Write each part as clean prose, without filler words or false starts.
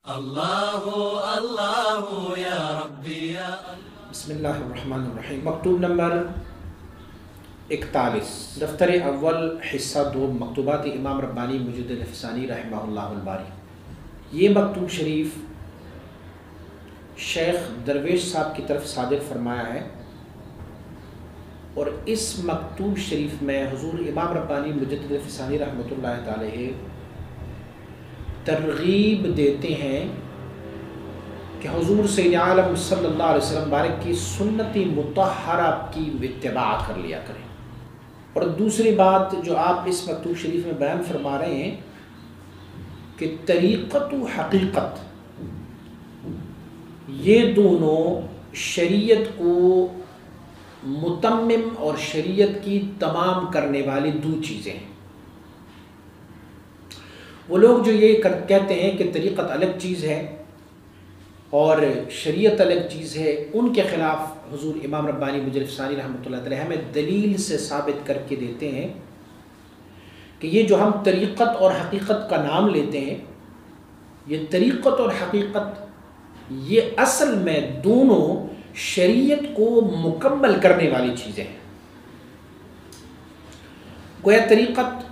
اللہ اللہ یا ربی یا بسم اللہ الرحمن الرحیم۔ مکتوب نمبر 41، دفتر اول، حصہ 2، مکتوبات امام ربانی مجد الفسانی رحمہ اللہ الباری۔ یہ مکتوب شریف شیخ درویش صاحب کی طرف صادر فرمایا ہے، اور اس مکتوب شریف میں حضور امام ربانی مجد الفسانی رحمۃ اللہ تعالی ترغیب دیتے ہیں کہ حضور سید عالم صلی اللہ علیہ وسلم بارک کی سنت مطہرہ کی اتباع کر لیا کریں۔ اور دوسری بات جو آپ اس مکتوب شریف میں بیان فرما رہے ہیں کہ طریقت و حقیقت یہ دونوں شریعت کو متمم اور شریعت کی تمام کرنے والی دو چیزیں ہیں۔ وہ لوگ جو یہ کہتے ہیں کہ طریقت الگ چیز ہے اور شریعت الگ چیز ہے، ان کے خلاف حضور امام ربانی مجد الفسانی رحمۃ اللہ علیہ ہمیں دلیل سے ثابت کر کے دیتے ہیں کہ یہ جو ہم طریقت اور حقیقت کا نام لیتے ہیں، یہ طریقت اور حقیقت یہ اصل میں دونوں شریعت کو مکمل کرنے والی چیزیں ہیں۔ گویا طریقت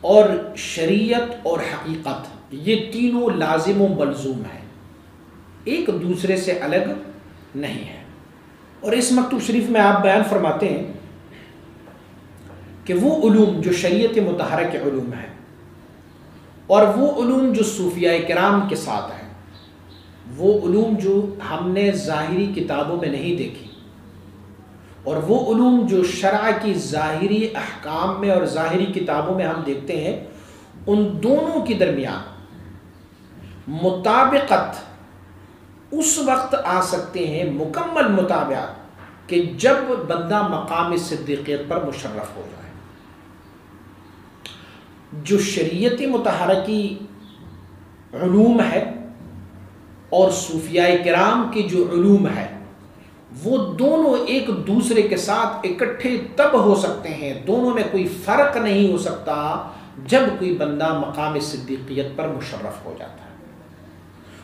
اور شریعت اور حقیقت یہ تینوں لازم و ملزوم ہیں، ایک دوسرے سے الگ نہیں ہے۔ اور اس مکتوب شریف میں آپ بیان فرماتے ہیں کہ وہ علوم جو شریعت مطہرہ کے علوم ہیں اور وہ علوم جو صوفیاء کرام کے ساتھ ہیں، وہ علوم جو ہم نے ظاہری کتابوں میں نہیں دیکھی، اور وہ علوم جو شرع کی ظاہری احکام میں اور ظاہری کتابوں میں ہم دیکھتے ہیں، ان دونوں کے درمیان مطابقت اس وقت آ سکتے ہیں، مکمل مطابقت، کہ جب بندہ مقام صدیقیت پر مشرف ہو جائے۔ جو شریعت مطہرہ کی علوم ہے اور صوفیاء کرام کے جو علوم ہے، وہ دونوں ایک دوسرے کے ساتھ اکٹھے تب ہو سکتے ہیں، دونوں میں کوئی فرق نہیں ہو سکتا جب کوئی بندہ مقام صدیقیت پر مشرف ہو جاتا ہے۔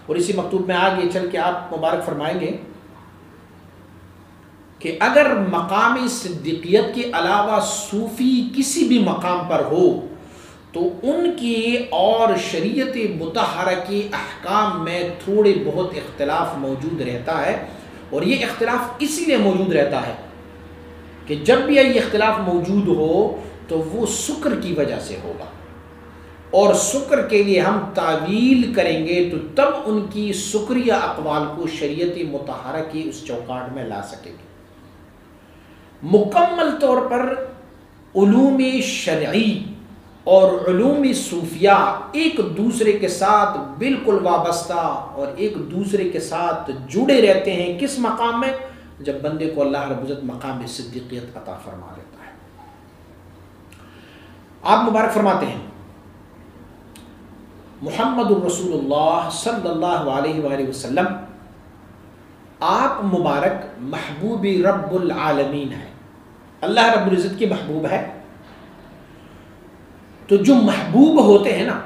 اور اسی مکتوب میں آگے چل کے آپ مبارک فرمائیں گے کہ اگر مقام صدیقیت کے علاوہ صوفی کسی بھی مقام پر ہو تو ان کی اور شریعت مطہرہ کے احکام میں تھوڑے بہت اختلاف موجود رہتا ہے، اور یہ اختلاف اسی لیے موجود رہتا ہے کہ جب بھی یہ اختلاف موجود ہو تو وہ شکر کی وجہ سے ہوگا، اور شکر کے لیے ہم تعویل کریں گے تو تب ان کی شکریہ اقوال کو شریعت مطہرہ کی اس چوکاٹ میں لا سکیں گے۔ مکمل طور پر علوم شرعی اور علوم صوفیہ ایک دوسرے کے ساتھ بالکل وابستہ اور ایک دوسرے کے ساتھ جڑے رہتے ہیں، کس مقام میں؟ جب بندے کو اللہ رب العزت مقام صدیقیت عطا فرما دیتا ہے۔ آپ مبارک فرماتے ہیں محمد الرسول اللہ صلی اللہ علیہ وآلہ وسلم آپ مبارک محبوب رب العالمین ہیں، اللہ رب العزت کے محبوب ہے۔ تو جو محبوب ہوتے ہیں نا،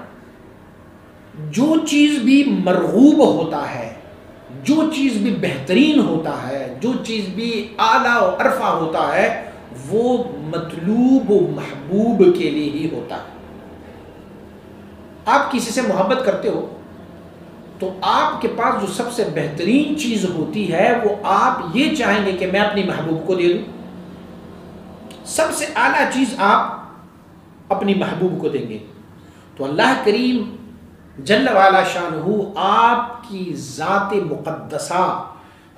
جو چیز بھی مرغوب ہوتا ہے، جو چیز بھی بہترین ہوتا ہے، جو چیز بھی اعلیٰ و عرفہ ہوتا ہے، وہ مطلوب و محبوب کے لیے ہی ہوتا ہے۔ آپ کسی سے محبت کرتے ہو تو آپ کے پاس جو سب سے بہترین چیز ہوتی ہے وہ آپ یہ چاہیں گے کہ میں اپنی محبوب کو دے دوں، سب سے اعلیٰ چیز آپ اپنی محبوب کو دیں گے۔ تو اللہ کریم جل وعلا شانہ آپ کی ذات مقدسہ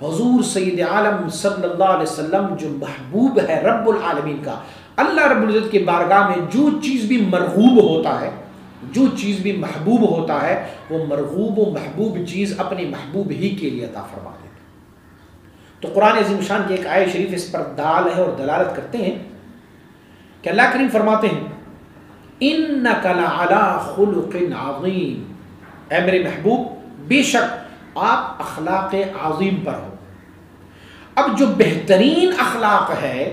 حضور سید عالم صلی اللہ علیہ وسلم جو محبوب ہے رب العالمین کا، اللہ رب العزت کے بارگاہ میں جو چیز بھی مرغوب ہوتا ہے، جو چیز بھی محبوب ہوتا ہے، وہ مرغوب و محبوب چیز اپنے محبوب ہی کے لیے عطا فرما دیتے۔ تو قرآن عظیم شان کی ایک آیت شریف اس پر دال ہے اور دلالت کرتے ہیں کہ اللہ کریم فرماتے ہیں اِنَّكَ لَعَلَىٰ خُلُقٍ عَظِيمٍ، اے میرے محبوب بے شک آپ اخلاق عظیم پر ہو۔ اب جو بہترین اخلاق ہے،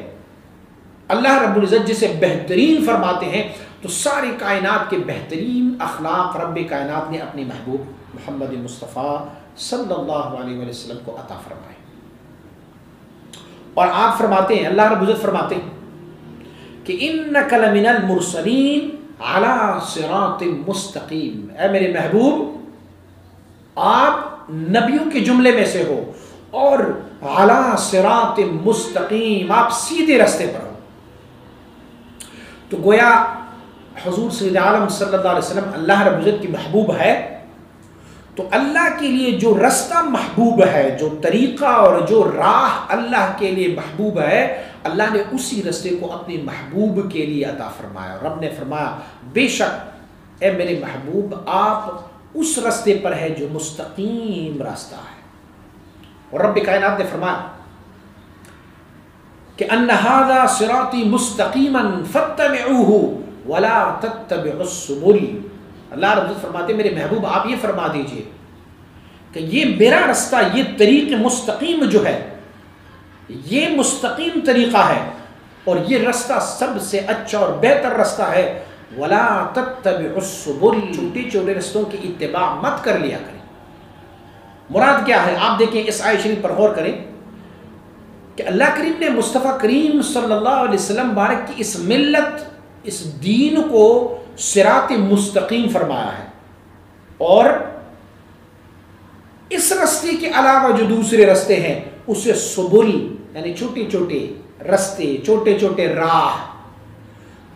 اللہ رب العزت جسے بہترین فرماتے ہیں، تو ساری کائنات کے بہترین اخلاق رب کائنات نے اپنے محبوب محمد مصطفیٰ صلی اللہ علیہ وسلم کو عطا فرمائے. اور آپ فرماتے ہیں، اللہ رب العزت فرماتے ہیں کہ انک لمن المرسلین علی صراط مستقیم، اے میرے محبوب آپ نبیوں کے جملے میں سے ہو اور علی صراط مستقیم، آپ سیدھے راستے پر ہو. تو گویا حضور سید عالم صلی اللہ علیہ وسلم اللہ رب العزت کی محبوب ہے، تو اللہ کے لیے جو رستہ محبوب ہے، جو طریقہ اور جو راہ اللہ کے لیے محبوب ہے، اللہ نے اسی رستے کو اپنے محبوب کے لیے عطا فرمایا. رب نے فرمایا بے شک اے میرے محبوب آپ اس رستے پر ہے جو مستقیم راستہ ہے. اور رب کائنات نے فرمایا کہ ان ھذا صراطی مستقیما فاتبعوہ ولا تتبعوا السبل. اللہ رب العزت فرماتے میرے محبوب آپ یہ فرما دیجئے کہ یہ میرا رستہ، یہ طریق مستقیم جو ہے، یہ مستقیم طریقہ ہے اور یہ رستہ سب سے اچھا اور بہتر رستہ ہے. ولا تتبعوا السبل، چھوٹے چھوٹے رستوں کی اتباع مت کر لیا کریں. مراد کیا ہے؟ آپ دیکھیں اس آیت شریف پر غور کریں کہ اللہ کریم نے مصطفیٰ کریم صلی اللہ علیہ وسلم بارک کی اس ملت، اس دین کو صراط مستقیم فرمایا ہے، اور اس رستے کے علاوہ جو دوسرے رستے ہیں اسے سبل یعنی چھوٹے چھوٹے رستے، چھوٹے چھوٹے راہ.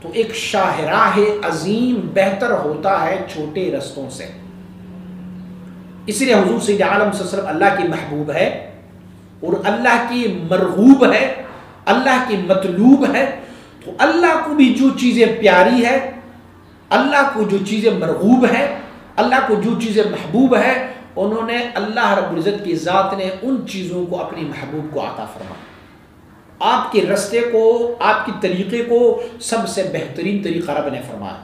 تو ایک شاہراہ عظیم بہتر ہوتا ہے چھوٹے رستوں سے. اس لیے حضور سید عالم صلی اللہ علیہ وسلم اللہ کی محبوب ہے اور اللہ کی مرغوب ہے، اللہ کی مطلوب ہے. تو اللہ کو بھی جو چیزیں پیاری ہے، اللہ کو جو چیزیں مرغوب ہے، اللہ کو جو چیزیں محبوب ہے، انہوں نے اللہ رب العزت کی ذات نے ان چیزوں کو اپنی محبوب کو عطا فرمایا. آپ کے رستے کو، آپ کی طریقے کو سب سے بہترین طریقہ رب نے فرمایا.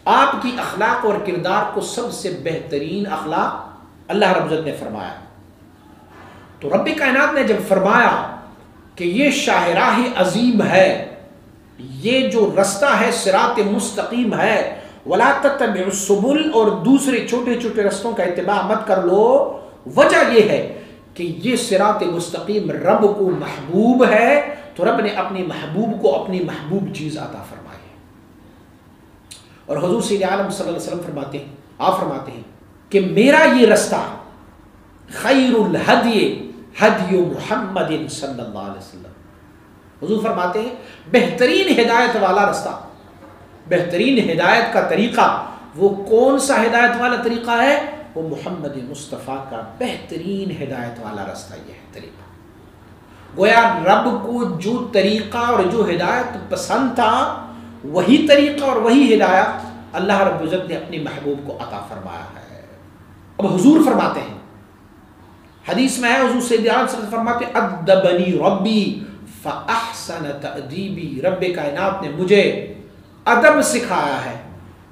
آپ کی اخلاق اور کردار کو سب سے بہترین اخلاق اللہ رب العزت نے فرمایا. تو رب کائنات نے جب فرمایا کہ یہ شاہراہ عظیم ہے، یہ جو رستہ ہے صراط مستقیم ہے، ولا تتبعوا السبل، اور دوسرے چھوٹے چھوٹے رستوں کا اتباع مت کر لو، وجہ یہ ہے کہ یہ صراط مستقیم رب کو محبوب ہے، تو رب نے اپنی محبوب کو اپنی محبوب چیز عطا فرمائی. اور حضور سید عالم صلی اللہ علیہ وسلم فرماتے ہیں، آپ فرماتے ہیں کہ میرا یہ رستہ خیر الہدی ہدی محمد صلی اللہ علیہ وسلم. حضور فرماتے ہیں بہترین ہدایت والا رستہ، بہترین ہدایت کا طریقہ وہ کون سا ہدایت والا طریقہ ہے؟ وہ محمد مصطفیٰ کا بہترین ہدایت والا رستہ یہ ہے طریقہ. گویا رب کو جو طریقہ اور جو ہدایت پسند تھا، وہی طریقہ اور وہی ہدایت اللہ رب العزت نے اپنی محبوب کو عطا فرمایا ہے. اب حضور فرماتے ہیں، حدیث میں ہے حضور سید عالم صلی اللہ علیہ وسلم فرماتے ہیں ادبنی ربی فاحسن تأدیبی. رب کائنات نے مجھے ادب سکھایا ہے،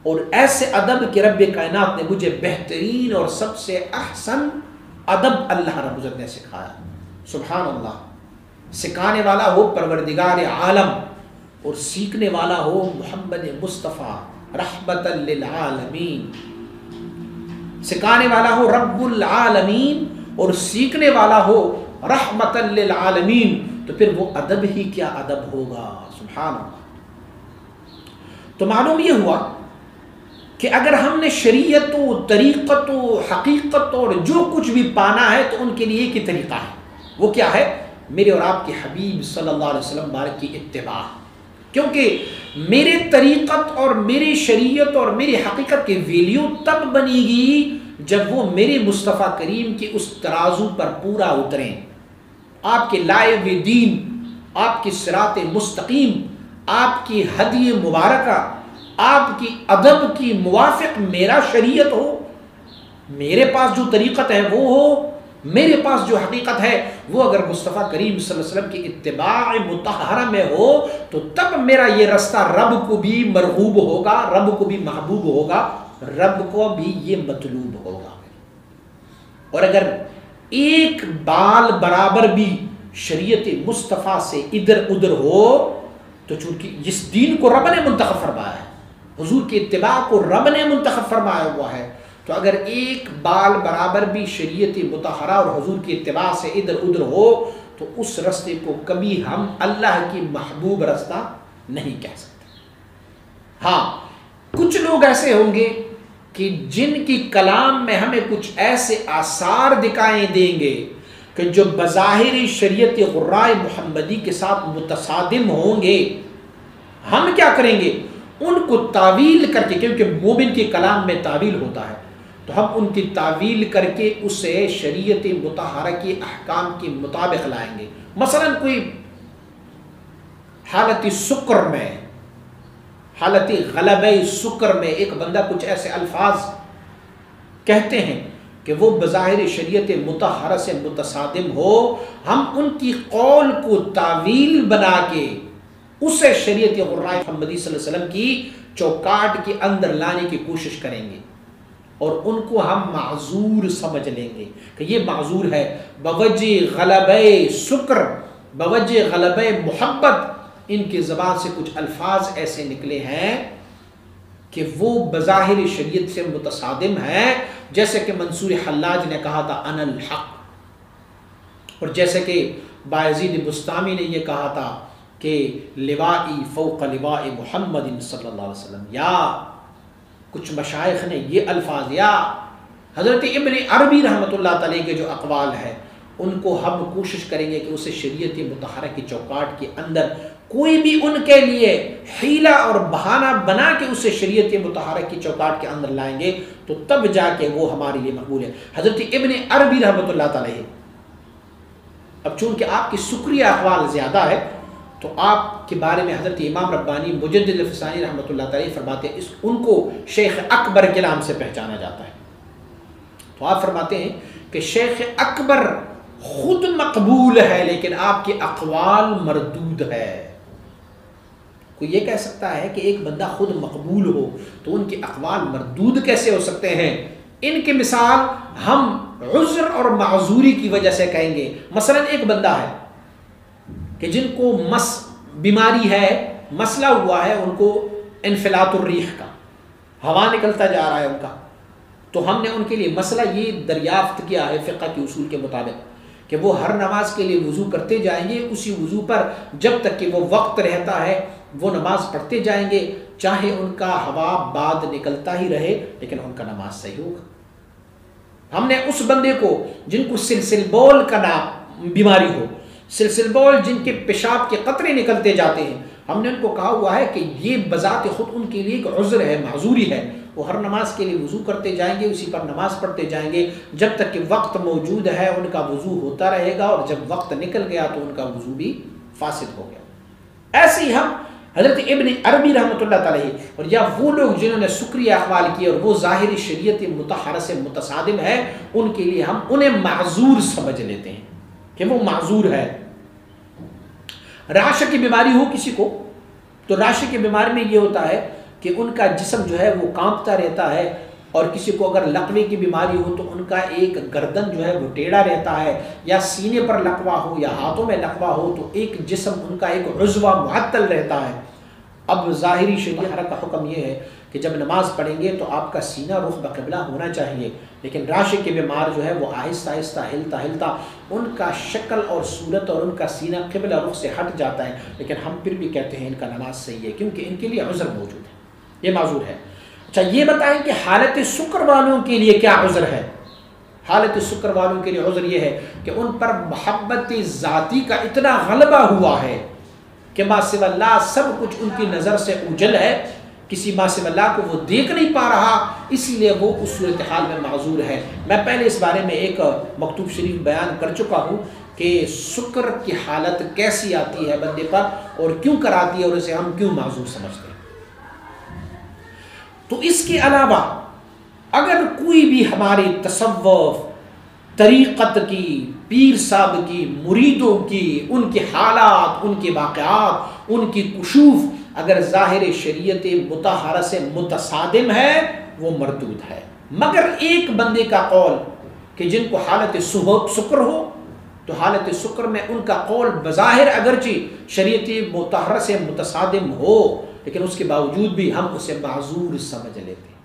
اور ایسے ادب کہ رب کائنات نے مجھے بہترین اور سب سے احسن ادب اللہ رب العزت نے سکھایا. سبحان اللہ. سکھانے والا ہو پروردگار عالم اور سیکھنے والا ہو محمد مصطفیٰ رحمت للعالمین. سکھانے والا ہو رب العالمین اور سیکھنے والا ہو رحمت للعالمین، تو پھر وہ ادب ہی کیا ادب ہوگا. سبحان اللہ. تو معلوم یہ ہوا کہ اگر ہم نے شریعت و طریقت و حقیقت اور جو کچھ بھی پانا ہے تو ان کے لیے ایک ہی طریقہ ہے. وہ کیا ہے؟ میرے اور آپ کے حبیب صلی اللہ علیہ وسلم بارک کی اتباع. کیونکہ میرے طریقت اور میری شریعت اور میری حقیقت کی ویلیو تب بنے گی جب وہ میرے مصطفیٰ کریم کی اس ترازو پر پورا اتریں. آپ کے لائے ہوئے دین، آپ کی صراط مستقیم، آپ کی ہدی مبارکہ، آپ کی ادب کی موافق میرا شریعت ہو، میرے پاس جو طریقت ہے وہ ہو، میرے پاس جو حقیقت ہے وہ اگر مصطفیٰ کریم صلی اللہ علیہ وسلم کی اتباع مطہرہ میں ہو، تو تب میرا یہ رستہ رب کو بھی مرغوب ہوگا، رب کو بھی محبوب ہوگا، رب کو بھی یہ مطلوب ہوگا. اور اگر ایک بال برابر بھی شریعت مصطفیٰ سے ادھر ادھر ہو، تو چونکہ جس دین کو رب نے منتخب فرمایا ہے، حضور کی اتباع کو رب نے منتخب فرمایا ہوا ہے، تو اگر ایک بال برابر بھی شریعت مطہرہ اور حضور کی اتباع سے ادھر ادھر ہو تو اس رستے کو کبھی ہم اللہ کی محبوب رستہ نہیں کہہ سکتے۔ ہاں کچھ لوگ ایسے ہوں گے کہ جن کی کلام میں ہمیں کچھ ایسے آثار دکھائیں دیں گے کہ جو بظاہر شریعت غراء محمدی کے ساتھ متصادم ہوں گے، ہم کیا کریں گے؟ ان کو تعویل کر کے، کیونکہ مومن کے کلام میں تعویل ہوتا ہے، تو ہم ان کی تعویل کر کے اسے شریعت مطہرہ کے احکام کے مطابق لائیں گے۔ مثلا کوئی حالت سکر میں، حالت غلبہ سکر میں ایک بندہ کچھ ایسے الفاظ کہتے ہیں کہ وہ بظاہر شریعت مطہرہ سے متصادم ہو، ہم ان کی قول کو تعویل بنا کے اسے شریعت غراء محمدی صلی اللہ علیہ وسلم کی چوکاٹ کے اندر لانے کی کوشش کریں گے، اور ان کو ہم معذور سمجھ لیں گے کہ یہ معذور ہے بوجہ غلبہ سکر، بوجہ غلبہ محبت، ان کی زبان سے کچھ الفاظ ایسے نکلے ہیں کہ وہ بظاہر شریعت سے متصادم ہیں، جیسے کہ منصور حلاج نے کہا تھا انا الحق، اور جیسے کہ بایزید بستامی نے یہ کہا تھا کہ لوائی فوق لواء محمد صلی اللہ علیہ وسلم، یا کچھ مشائخ نے یہ الفاظ، یا حضرت ابن عربی رحمۃ اللہ تعالی کے جو اقوال ہیں ان کو ہم کوشش کریں گے کہ اسے شریعت مطہرہ کی چوکاٹ کے اندر کوئی بھی ان کے لیے حیلہ اور بہانہ بنا کے اسے شریعت مطہرہ کی چوکاٹ کے اندر لائیں گے تو تب جا کے وہ ہمارے لیے مقبول ہے۔ حضرت ابن عربی رحمۃ اللہ تعالی، اب چونکہ آپ کی سکریہ اقوال زیادہ ہے تو آپ کے بارے میں حضرت امام ربانی مجدد الفسانی رحمۃ اللہ تعالی فرماتے ہیں ان کو شیخ اکبر کے نام سے پہچانا جاتا ہے، تو آپ فرماتے ہیں کہ شیخ اکبر خود مقبول ہے لیکن آپ کے اقوال مردود ہے۔ کوئی یہ کہہ سکتا ہے کہ ایک بندہ خود مقبول ہو تو ان کے اقوال مردود کیسے ہو سکتے ہیں؟ ان کی مثال ہم عذر اور معذوری کی وجہ سے کہیں گے۔ مثلا ایک بندہ ہے کہ جن کو بیماری ہے، مسئلہ ہوا ہے ان کو انفلات الریح کا، ہوا نکلتا جا رہا ہے ان کا، تو ہم نے ان کے لیے مسئلہ یہ دریافت کیا ہے فقہ کے اصول کے مطابق کہ وہ ہر نماز کے لیے وضو کرتے جائیں گے، اسی وضو پر جب تک کہ وہ وقت رہتا ہے وہ نماز پڑھتے جائیں گے، چاہے ان کا ہوا بعد نکلتا ہی رہے لیکن ان کا نماز صحیح ہوگا۔ ہم نے اس بندے کو جن کو سلسل بول کا نام بیماری ہو، سلسل بول جن کے پیشاب کے قطرے نکلتے جاتے ہیں، ہم نے ان کو کہا ہوا ہے کہ یہ بذات خود ان کے لیے ایک عذر ہے، معذوری ہے، وہ ہر نماز کے لیے وضو کرتے جائیں گے، اسی پر نماز پڑھتے جائیں گے، جب تک کہ وقت موجود ہے ان کا وضو ہوتا رہے گا، اور جب وقت نکل گیا تو ان کا وضو بھی فاسد ہو گیا۔ ایسے ہی ہم حضرت ابن عربی رحمۃ اللہ تعالی اور یا وہ لوگ جنہوں نے سکریہ اقوال کیے اور وہ ظاہری شریعت مطہرہ سے متصادم ہے، ان کے لیے ہم انہیں معذور سمجھ لیتے ہیں کہ وہ معذور ہے۔ راشے کی بیماری ہو کسی کو تو راشے کی بیماری میں یہ ہوتا ہے کہ ان کا جسم جو ہے وہ کانپتا رہتا ہے، اور کسی کو اگر لقوے کی بیماری ہو تو ان کا ایک گردن جو ہے وہ ٹیڑھا رہتا ہے، یا سینے پر لقوہ ہو یا ہاتھوں میں لقوہ ہو تو ایک جسم ان کا ایک عضو معطل رہتا ہے۔ اب ظاہری شریعت کا حکم یہ ہے کہ جب نماز پڑھیں گے تو آپ کا سینہ رخ بقبلہ ہونا چاہیے، لیکن راشے کے بیمار جو ہے وہ آہستہ آہستہ ہلتا ہلتا ان کا شکل اور صورت اور ان کا سینہ قبلہ رخ سے ہٹ جاتا ہے، لیکن ہم پھر بھی کہتے ہیں ان کا نماز صحیح ہے کیونکہ ان کے لیے عذر موجود ہے، یہ معذور ہے۔ اچھا یہ بتائیں کہ حالت سکر والوں کے لیے کیا عذر ہے؟ حالت سکر والوں کے لیے عذر یہ ہے کہ ان پر محبت ذاتی کا اتنا غلبہ ہوا ہے کہ ما سوی اللہ سب کچھ ان کی نظر سے اوجھل ہے، کسی ما سوی اللہ کو وہ دیکھ نہیں پا رہا، اسی لیے وہ اس صورتحال میں معذور ہے۔ میں پہلے اس بارے میں ایک مکتوب شریف بیان کر چکا ہوں کہ سکر کی حالت کیسی آتی ہے بندے پر اور کیوں کراتی ہے اور اسے ہم کیوں معذور سمجھتے ہیں۔ تو اس کے علاوہ اگر کوئی بھی ہماری تصوف، طریقت کی، پیر صاحب کی، مریدوں کی، ان کے حالات، ان کے واقعات، ان کی کشوف اگر ظاہر شریعت مطہرہ سے متصادم ہے وہ مردود ہے، مگر ایک بندے کا قول کہ جن کو حالت سکر ہو تو حالت سکر میں ان کا قول بظاہر اگرچہ شریعت مطہرہ سے متصادم ہو لیکن اس کے باوجود بھی ہم اسے معذور سمجھ لیتے ہیں.